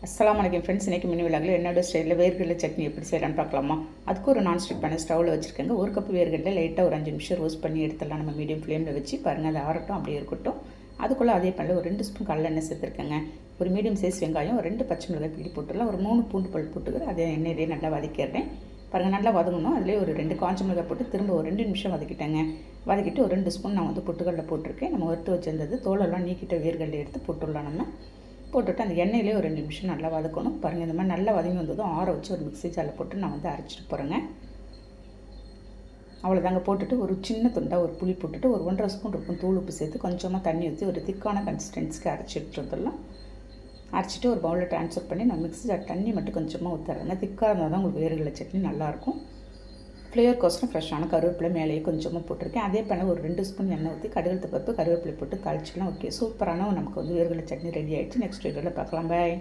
அஸ்ஸலாமு அலைக்கும் ஃப்ரெண்ட்ஸ். இன்றைக்கி மினி விலாகில் என்னோட ஸ்டைலில் வேர்க்கடலை சட்னி எப்படி செய்யலான்னு பார்க்கலாமா. அதுக்கு ஒரு நான்ஸ்டிக் பேனை ஸ்டவ்வில் வச்சுருக்கேங்க. ஒரு கப்பு வேர்க்கடலை லைட்டாக ஒரு 5 நிமிஷம் ரோஸ்ட் பண்ணி எடுத்துடலாம். நம்ம மீடியம் ஃப்ளேமில் வச்சு பாருங்கள், அது ஆறட்டும், அப்படியே இருக்கட்டும். அதுக்குள்ளே அதே பேனில் ஒரு 2 ஸ்பூன் கடலெண்ணெய் சேர்த்துருக்கேங்க. ஒரு மீடியம் சைஸ் வெங்காயம், ஒரு 2 பச்சை மிளகாய் கிள்ளி போட்டுடலாம். ஒரு 3 பூண்டு பல் போட்டுக்கிறேன். அதே எண்ணெயிலே நல்லா வதக்கிடுறேன். பாருங்கள், நல்லா வதங்கணும். அதிலே ஒரு 2 காஞ்ச மிளகாய் போட்டு திரும்ப ஒரு 2 நிமிஷம் வதக்கிட்டேங்க. வதக்கிட்டு ஒரு 2 ஸ்பூன் நான் பொட்டுக்கடலை போட்டிருக்கேன். நம்ம வறுத்து வச்சிருந்தது தோலெல்லாம் நீக்கிட்ட வேர்க்கடலை எடுத்து போட்டுடலாம். நம்ம போட்டுட்டு அந்த எண்ணெயிலே ஒரு 2 நிமிஷம் நல்லா வதக்கணும். பாருங்கள், இந்த மாதிரி நல்லா வதங்கி வந்ததும் ஆற வச்சு ஒரு மிக்ஸி ஜாரில் போட்டு நான் அரைச்சிட்டு போகிறேங்க. அவ்வளோதாங்க. போட்டுட்டு ஒரு சின்ன துண்டாக ஒரு புளி போட்டுட்டு ஒரு 1.5 ஸ்பூன் இருக்கும் தூள் உப்பு சேர்த்து கொஞ்சமாக தண்ணி ஊற்றி ஒரு திக்கான கன்சிஸ்டன்சிக்கு அரைச்சி எடுத்துடலாம். அரைச்சிட்டு ஒரு பவுலில் ட்ரான்ஸ்ஃபர் பண்ணி நான் மிக்ஸி ஜார் தண்ணி மட்டும் கொஞ்சமாக ஊற்றுறேங்க. திக்காக இருந்தால் தான் உங்களுக்கு வேர்க்கடலை சட்னி நல்லாயிருக்கும். ஃப்ளேவர்க்கோசரம் ஃப்ரெஷ்ஷான கருவேப்பிலை மேலேயே கொஞ்சமாக போட்டிருக்கேன். அதே பண்ண ஒரு 2 ஸ்பூன் எண்ணெய் ஊற்றி கடுகு பருப்பு கருவேப்பிலை போட்டு தாளிச்சிக்கலாம். ஓகே, சூப்பரான நமக்கு வேர்க்கடலை சட்னி ரெடி ஆகிடுச்சு. நெக்ஸ்ட் வீடியோவில் பார்க்கலாம். பாய்.